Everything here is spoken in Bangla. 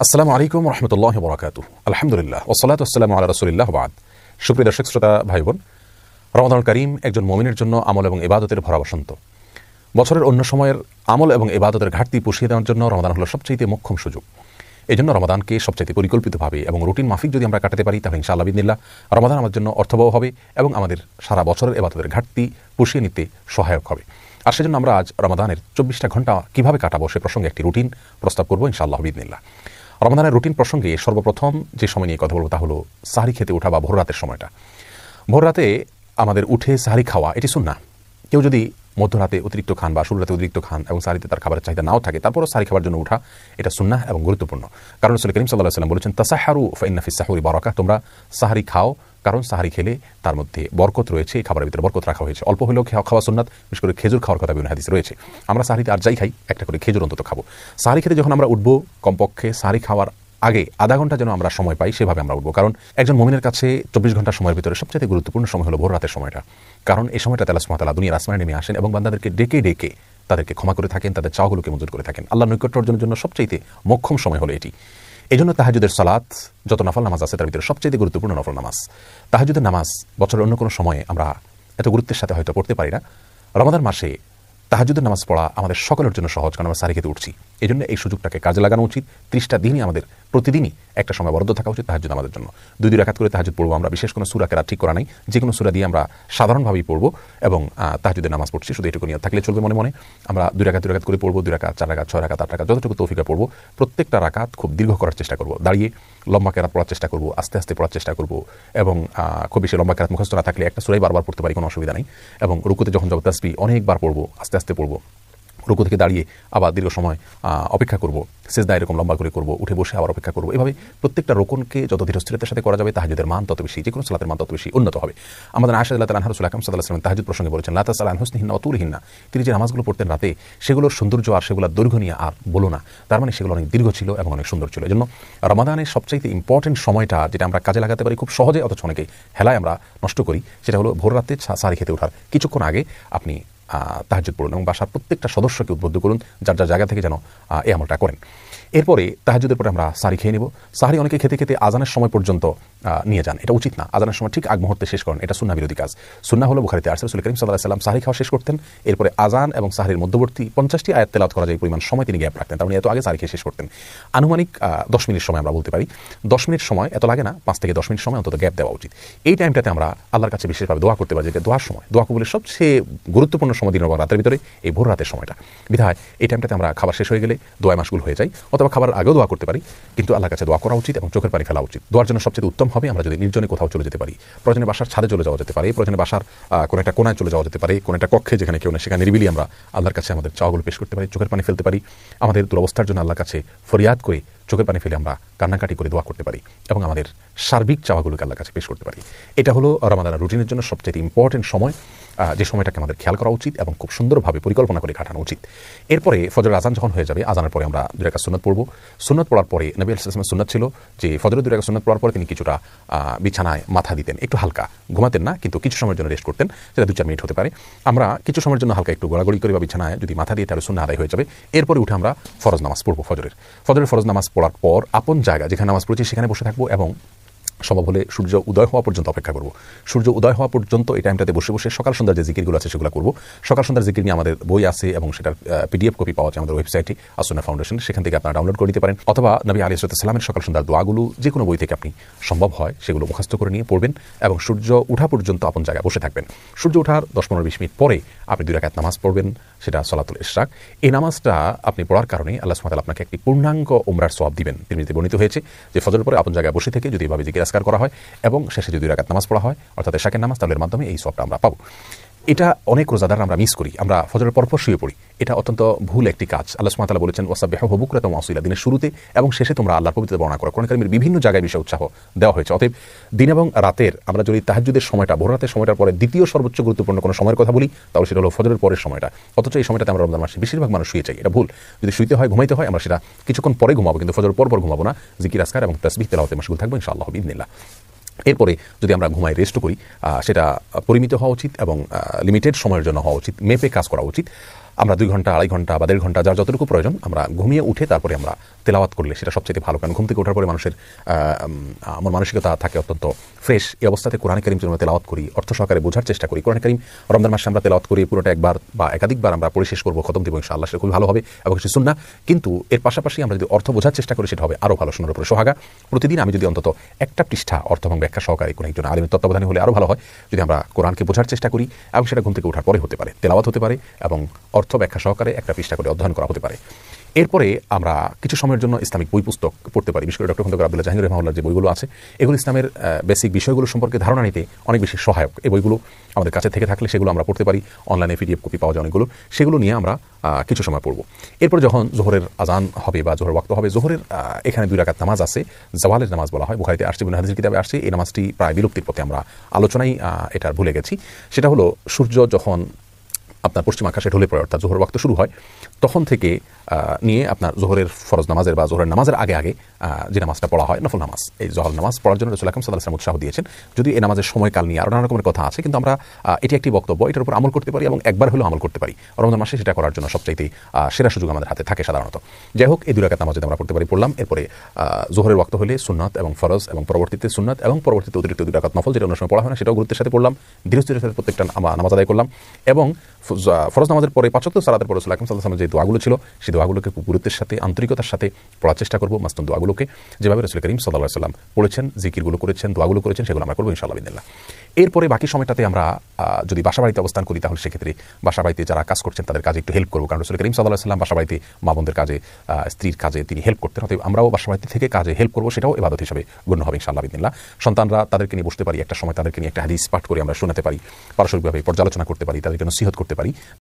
আসসালামু আলাইকুম রহমতুল্লাহ বরাকাতুহু। আলহামদুলিল্লাহ ওয়াসসালাতু ওয়াসসালামু আলা রাসূলিল্লাহ বাদ। সুপ্রিয় দর্শক শ্রোতা ভাই বোন, রমাদানুল কারীম একজন মুমিনের জন্য আমল এবং ইবাদতের ভরা বসন্ত। বছরের অন্য সময়ের আমল এবং ইবাদতের ঘাটতি পুষিয়ে দেওয়ার জন্য রমাদান হলো সবচেয়ে মোক্ষম সুযোগ। এই জন্য রমাদানকে সবচেয়ে পরিকল্পিতভাবে এবং রুটিন মাফিক যদি আমরা কাটাতে পারি তাহলে ইনশাআল্লাহ বিদিনিল্লাহ রমাদান আমার জন্য অর্থবহ হবে এবং আমাদের সারা বছরের ইবাদতের ঘাটতি পুষিয়ে নিতে সহায়ক হবে। আর সেজন্য আমরা আজ রমাদানের 24টা ঘন্টা কিভাবে কাটাবো সে প্রসঙ্গে একটি রুটিন প্রস্তাব করবো ইনশাআল্লাহ বিদিনিল্লাহ। রমাদানের রুটিন প্রসঙ্গে সর্বপ্রথম যে সময় নিয়ে কথা বলবো তা হলো সাহরি খেতে ওঠা বা ভোর রাতের সময়টা। ভোর রাতে আমাদের উঠে সাহরি খাওয়া এটি সুন্নাহ। কেউ যদি মধ্যরাতে অতিরিক্ত খান বা শুরু রাতে অতিরিক্ত খান এবং সাহরিতে তার খাবারের চাহিদা নাও থাকে, তারপরও সাহরি খাবার জন্য উঠা এটা সুন্নাহ এবং গুরুত্বপূর্ণ। কারণ রাসূল করিম সাল্লাল্লাহু আলাইহি ওয়াসাল্লাম বলেছেন, তাসাহহারু ফাইন্না ফিস সাহুরি বারাকা, তোমরা সাহরি খাও কারণ সাহরি খেলে তার মধ্যে বরকত রয়েছে, এই খাবারের ভিতরে বরকত রাখা হয়েছে। অল্প হলেও খাওয়া সুন্নাত, বিশেষ করে খেজুর খাওয়ার কথা বিভিন্ন হাদিসে রয়েছে। আমরা সাহরিতে আর যাই খাই একটা করে খেজুর অন্তত খাবো। সাহরি খেতে যখন আমরা উঠবো কমপক্ষে সাহরি খাওয়ার আগে আধা ঘন্টা যেন আমরা সময় পাই, সেভাবে আমরা উঠবো। কারণ একজন মুমিনের কাছে 24 ঘন্টা সময়ের ভিতরে সবচেয়ে গুরুত্বপূর্ণ সময় হলো ভোর রাতের সময়টা। কারণ এই সময়টা আল্লাহ সুবহানাহু ওয়া তাআলা দুনিয়ার আসমানে নেমে আসেন এবং বান্দাদেরকে ডেকে ডেকে তাদেরকে ক্ষমা করে থাকেন, তাদের চাওয়াগুলোকে মঞ্জুর করে থাকেন। আল্লাহর নৈকট্য অর্জনের জন্য সবচেয়ে মোক্ষম সময় হলো এটি। এই জন্য তাহাজ্জুদের সালাত, যত নফল নামাজ আছে তার ভিতরে সবচেয়ে গুরুত্বপূর্ণ নফল নামাজ তাহাজ্জুদের নামাজ। বছরের অন্য কোনো সময়ে আমরা এত গুরুত্বের সাথে হয়তো পড়তে পারি না। রমাদান মাসে তাহাজ্জুদের নামাজ পড়া আমাদের সকলের জন্য সহজ, কারণ আমরা সাহরি খেতে উঠছি। এই জন্য এই সুযোগটাকে কাজে লাগানো উচিত। 30টা দিনই আমাদের প্রতিদিনই একটা সময় বরাদ্দ থাকা উচিত তাহাজ্জুদ নামাজের জন্য। 2 রাকাত করে তাহাজ্জুদ পড়বো আমরা। বিশেষ কোনো সূরা কেরাত ঠিক করা নাই, যে কোনো সূরা দিয়ে আমরা সাধারণভাবেই পড়বো এবং তাহাজ্জুদের নামাজ পড়ছি, শুধু এটুকু নিয়ত থাকলে চলবে। মনে মনে আমরা 2 রাকাত করে পড়বো, 2 রাকাত, 4 রাকাত, 6 রাকাত, 8 রাকাত, যতটুকু তৌফিকে পড়বো। প্রত্যেকটা রাকাত খুব দীর্ঘ করার চেষ্টা করবো, দাঁড়িয়ে লম্বা কেরাত পড়ার চেষ্টা করবো, আস্তে আস্তে পড়ার চেষ্টা করবো এবং খুব বেশি লম্বা কেরাত মুখস্থ না থাকলে একটা সূরাই বারবার পড়তে পারি, কোনো অসুবিধা নেই। এবং রুকুতে যখন যাব তাসবিহ অনেকবার পড়বো, আস্তে আস্তে পড়বো। রুকু থেকে দাঁড়িয়ে আবার দীর্ঘ সময় অপেক্ষা করব, সিজদা এরকম লম্বা করে করব, উঠে বসে আবার অপেক্ষা করব। এভাবে প্রত্যেকটা রোকনকে যত ধীরস্থিরতার সাথে করা যাবে তাহাজ্জুদের মান তত বেশি, যে কোনো সালাতের মান তত বেশি উন্নত হবে। আমাদের আয়েশা রাদিয়াল্লাহু আনহা রাসূল আকরাম সাল্লাল্লাহু আলাইহি ওয়াসাল্লাম তাহাজ্জুদ প্রসঙ্গে বলেছেন, লা তাসআল আন হুসনিহিন্না ওয়া তুলিহিন্না, তিনি যে নামাজগুলো পড়তেন রাতে সেগুলোর সৌন্দর্য আর সেগুলোর দৈর্ঘ্য নিয়ে আর বলো না। তার মানে সেগুলো অনেক দীর্ঘ ছিল এবং অনেক সুন্দর ছিল। এজন্য রমাদানের সবচাইতে ইম্পর্টেন্ট সময়টা যেটা আমরা কাজে লাগাতে পারি খুব সহজে, অথচ অনেকে হেলায় আমরা নষ্ট করি, সেটা হলো ভোর রাতে সাহরি খেতে ওঠার কিছুক্ষণ আগে আপনি তাহাজ্জুদ পড়ুন এবং বাসার প্রত্যেকটা সদস্যকে উদ্বুদ্ধ করুন যার যার জায়গা থেকে যেন এই আমলটা করেন। এরপরে তাহাজ্জুদের পরে আমরা সাহরি খেয়ে নেব। সাহরি অনেকে খেতে খেতে আজানের সময় পর্যন্ত নিয়ে যান, এটা উচিত না। আজানের সময় ঠিক আগ মুহূর্তে শেষ করেন, এটা সুন্নাহ বিরোধী কাজ। সুন্নাহ হলো বুখারীতে আসছে, রাসূল করিম সাল্লাল্লাহু আলাইহি ওয়াসাল্লাম সাহরি খাওয়া শেষ করতেন, এরপরে আজান এবং সাহরির মধ্যবর্তী 50টি আয়াত তেলাওয়াত করা যায় পরিমাণ সময় তিনি গ্যাপ রাখতেন। তার মানে এত আগে সাহরি খেয়ে শেষ করতেন। আনুমানিক 10 মিনিট সময় আমরা বলতে পারি। 10 মিনিট সময় এত লাগে না, 5 থেকে 10 মিনিট সময় অন্তত গ্যাপ দেওয়া উচিত। এই টাইমটাতে আমরা আল্লাহর কাছে বিশেষভাবে দোয়া করতে পারি, যে দোয়ার সময়, দোয়া কবুলের সবচেয়ে গুরুত্বপূর্ণ সময় দিনের পর রাতের ভিতরে এই ভোর রাতের সময়টা। বিধায় এই টাইমটাতে আমরা খাবার শেষ হয়ে গেলে দোয়া মাশগুল হয়ে যাই, অথবা খাবার আগেও দোয়া করতে পারি, কিন্তু আল্লাহর কাছে দোয়া করা উচিত এবং চোখের পানি ফেলা উচিত। দোয়ার জন্য সবচেয়ে উত্তম হবে আমরা যদি নির্জনে কোথাও চলে যেতে পারি। প্রয়োজনে বাসার ছাদে চলে যাওয়া যেতে পারে, প্রয়োজনে বাসার কোনো একটা কোনায় চলে যাওয়া যেতে পারে, কোনো একটা কক্ষে যেখানে কেউ নেই, সেখানে নিরিবিলি আমরা আল্লাহর কাছে আমাদের চাওয়াগুলো পেশ করতে পারি, চোখের পানি ফেলতে পারি। আমাদের দুরবস্থার জন্য আল্লাহর কাছে ফরিয়াদ করে চোখের পানি ফেলে আমরা কান্নাকাটি করে দোয়া করতে পারি এবং আমাদের সার্বিক চাওয়াগুলোকে আল্লাহর কাছে পেশ করতে পারি। এটা হলো রমাদানের রুটিনের জন্য সবচেয়ে ইম্পর্টেন্ট সময়, যে সময়টাকে আমাদের খেয়াল করা উচিত এবং খুব সুন্দরভাবে পরিকল্পনা করে কাটানো উচিত। এরপরে ফজরের আজান যখন হয়ে যাবে, আজানের পরে আমরা 2 রাকাত সুন্নাত পড়ব। সুন্নাত পড়ার পরে নবী সাল্লাল্লাহু আলাইহি ওয়াসাল্লামের সুন্নাত ছিল যে ফজরের 2 রাকাত সুন্নাত পড়ার পরে তিনি কিছুটা বিছানায় মাথা দিতেন, একটু হালকা ঘুমাতেন না, কিন্তু কিছু সময়ের জন্য রেস্ট করতেন, সেটা 2-4 মিনিট হতে পারে। আমরা কিছু সময়ের জন্য হালকা একটু গোড়াগড়ি করি বা বিছানায় যদি মাথা দিয়ে তাহলে সুন্নাহ আদায় হয়ে যাবে। এরপরে উঠে আমরা ফরজ নামাজ পড়ব। ফজরের ফরজ নামাজ পড়ার পর আপন জায়গা যেখানে নামাজ পড়েছি সেখানে বসে থাকবো এবং সম্ভব হলে সূর্য উদয় হওয়া পর্যন্ত অপেক্ষা করব। সূর্য উদয় হওয়া পর্যন্ত এই টাইমটাতে বসে বসে সকাল সন্ধ্যার যে জিকিরগুলো আছে সেগুলো করব। সকাল সন্ধ্যার জিকির নিয়ে আমাদের বই আছে এবং সেটার PDF কপি পাওয়া যায় আমাদের ওয়েবসাইটে আসুন্নাহ ফাউন্ডেশন, সেখান থেকে আপনারা ডাউনলোড করে নিতে পারেন। অথবা নবী আলাইহিস সালামের সকাল সন্ধ্যার দোয়াগুলো যে কোনো বই থেকে আপনি সম্ভব হয় সেগুলো মুখস্থ করে নিয়ে পড়বেন এবং সূর্য উঠা পর্যন্ত আপন জায়গায় বসে থাকবেন। সূর্য ওঠার 10-15-20 মিনিট পরে আপনি 2 রাকাত নামাজ পড়বেন, সেটা সলাতুল ইশরাক। এই নামাজটা আপনি পড়ার কারণে আল্লাহ সুবহানাহু ওয়া তাআলা আপনাকে একটি পূর্ণাঙ্গ উমরার সওয়াব দিবেন। তিরমিজিতে বর্ণিত হয়েছে যে ফজরের পরে আপন জায়গায় বসে থেকে যদি এভাবে জিকির আজকার করা হয় এবং শেষে যদি 2 রাকাত নামাজ পড়া হয় অর্থাৎ এশাকের নামাজ, তাহলে এর মাধ্যমে এই সওয়াবটা আমরা পাবো। এটা অনেক রোজাদার আমরা মিস করি, আমরা ফজরের পরপর শুয়ে পড়ি। এটা অত্যন্ত ভুল একটি কাজ। আল্লাহ সুবহানাহু ওয়া তাআলা বলেছেন, ওয়াসাব্বিহুহু বুকরাতান ওয়া আসীলা, দিনের শুরুতে এবং শেষে তোমরা আল্লাহর পবিত্রতা বর্ণনা করো। কোরআন কারীমের বিভিন্ন জায়গায় বিষয় উৎসাহ দেওয়া হয়েছে। অতএব দিন এবং রাতের আমরা যদি তাহাজ্জুদের সময়টা, ভোর রাতের সময়টার পরে দ্বিতীয় সর্বোচ্চ গুরুত্বপূর্ণ কোনো সময়ের কথা বলি তাহলে সেটা হলো ফজরের পরের সময়টা। অথচ এই সময়টাতে আমরা রমজান মাসে বেশিরভাগ মানুষ শুয়ে যাই, এটা ভুল। যদি শুইতে হয়, ঘুমাইতে হয়, আমরা সেটা কিছুক্ষণ পরে ঘুমাবো, কিন্তু ফজরের পর ঘুমাবো না। জিকির আজকার এবং তাসবিহ তেলাওয়াতে মাশগুল থাকবো ইনশাআল্লাহ বিইذنিল্লাহ। এরপরে যদি আমরা ঘুমাই, রেস্ট করি, সেটা পরিমিত হওয়া উচিত এবং লিমিটেড সময়ের জন্য হওয়া উচিত, মেপে কাজ করা উচিত। আমরা 2 ঘন্টা 2.5 ঘন্টা বা 1.5 ঘন্টা যার যতটুকু প্রয়োজন আমরা ঘুমিয়ে উঠে তারপরে আমরা তেলাওয়াত করলে সেটা সবচেয়ে ভালো। কারণ ঘুম থেকে ওঠার পরে মানুষের আমার মানসিকতা থাকে অত্যন্ত ফ্রেশ। এই অবস্থাতে কোরআন কারীম যদি আমরা তেলাওয়াত করি, অর্থ সহকারে বোঝার চেষ্টা করি, কোরআন কারীম রমজান মাসে আমরা তেলাওয়াত করি পুরোটা একবার বা একাধিকবার আমরা পড়ে শেষ করবো, খতম দিব ইনশাআল্লাহ, সেটা খুবই ভালো হবে এবং সেটা সুন্নাহ। কিন্তু এর পাশাপাশি আমরা যদি অর্থ বোঝার চেষ্টা করি সেটা হবে আরও ভালো, সুন্দর উপরে সোহাগা। প্রতিদিন আমি যদি অন্তত একটা পৃষ্ঠা অর্থ এবং ব্যাখ্যা সহকারে কোনো একজন আলিমের তত্ত্বাবধানে হলে আরও ভালো হয়। যদি আমরা কোরআনকে বোঝার চেষ্টা করি এবং সেটা ঘুম থেকে ওঠার পরে হতে পারে, তেলাওয়াত হতে পারে এবং অর্থ ব্যাখ্যা সহকারে একটা পৃষ্ঠা করে অধ্যয়ন করা হতে পারে। এরপরে আমরা কিছু সময়ের জন্য ইসলামিক বই পুস্তক পড়তে পারি। বিশেষ করে ডক্টর খন্দকার আব্দুল্লাহ জাহাঙ্গীর রহমাহুল্লাহর যে বইগুলো আছে এগুলো ইসলামের বেসিক বিষয়গুলো সম্পর্কে ধারণা নিতে অনেক বেশি সহায়ক। এই বইগুলো আমাদের কাছে থেকে থাকলে সেগুলো আমরা পড়তে পারি। অনলাইনে PDF কপি পাওয়া যায় অনেকগুলো, সেগুলো নিয়ে আমরা কিছু সময় পড়ব। এরপর যখন জোহরের আজান হবে বা জোহরের ওয়াক্ত হবে, জোহরের এখানে 2 রাকাত নামাজ আছে, জাওয়ালের নামাজ বলা হয়, বুখারীতে আসছে, ইবনে হাদিসের কিতাবে আসছে। এই নামাজটি প্রায় বিলুপ্তির পথে, আমরা আলোচনায় এটা ভুলে গেছি। সেটা হলো সূর্য যখন আপনার পশ্চিম আকাশে ঢলে পড়ে অর্থাৎ জোহর ওয়াক্ত শুরু হয়, তখন থেকে নিয়ে আপনার জোহরের ফরজ নামাজের বা জোহরের নামাজের আগে আগে যে নামাজটা পড়া হয় নফল নামাজ, এই জোহর নামাজ পড়ার জন্য রাসূল আকরাম সাল্লাল্লাহু আলাইহি ওয়াসাল্লাম উৎসাহ দিয়েছেন। যদি এই নামাজের সময়কাল নিয়ে আরও নানা রকমের কথা আছে, কিন্তু আমরা এটি একটি বক্তব্য, এটার উপর আমল করতে পারি এবং একবার হলেও আমল করতে পারি। রমজান মাসে সেটা করার জন্য সবচাইতে সেরা সুযোগ আমাদের হাতে থাকে সাধারণত। যাই হোক, এই 2 রাকাত নামাজ যদি আমরা পড়তে পারি, পড়লাম। এরপরে জোহরের ওয়াক্ত হলে সুন্নাত এবং ফরজ এবং পরবর্তীতে সুন্নাত এবং পরবর্তীতে অতিরিক্ত 2 রাকাত নফল, যেটা অন্য সময় পড়া হয় না, সেটাও গুরুত্বের সাথে পড়লাম। ধীরে ধীরে সাথে প্রত্যেকটা নামাজ আদায় করলাম এবং ফরজ নামাজের পরে 5 ওয়াক্ত সালাতের পরে রাসূল আকরাম সাল্লাল্লাহু আলাইহি ওয়াসাল্লাম যে দোয়াগুলো ছিল সেই দোয়াগুলোকে গুরুত্বের সাথে আন্তরিকতার সাথে পড়ার চেষ্টা করব। মাসনুন দোয়াগুলোকে যেভাবে রাসূল করিম সাল্লাল্লাহু আলাইহি ওয়াসাল্লাম পড়েছেন, জিকিরগুলো করেছেন, দোয়াগুলো করেছেন, সেগুলো আমরা করব ইনশাআল্লাহ বিদিনিল্লাহ। এরপরে বাকি সময়টাতে আমরা যদি বাসাবাড়িতে অবস্থান করি, তাহলে সেক্ষেত্রে বাসাবাড়িতে যারা কাজ করছেন তাদের কাজে একটু হেল্প করবো। কারণ রাসূল করিম সাল্লাল্লাহু আলাইহি ওয়াসাল্লাম বাসাবাড়িতে মা বোনদের কাজে, স্ত্রীর কাজে তিনি হেল্প করতেন। অতএব আমরাও বাসাবাড়িতে থেকে কাজে হেল্প করবো, সেটাও ইবাদত হিসেবে গণ্য হবে ইনশাআল্লাহ বিদিনিল্লাহ। সন্তানরা তাদেরকে নিয়ে বসতে পারি, একটা সময় তাদেরকে নিয়ে একটা হাদিস পাঠ করে আমরা শোনাতে পারি, পারস্পরিকভাবে পর্যালোচনা করতে পারি, তাদেরকে নসিহত করতে পারি,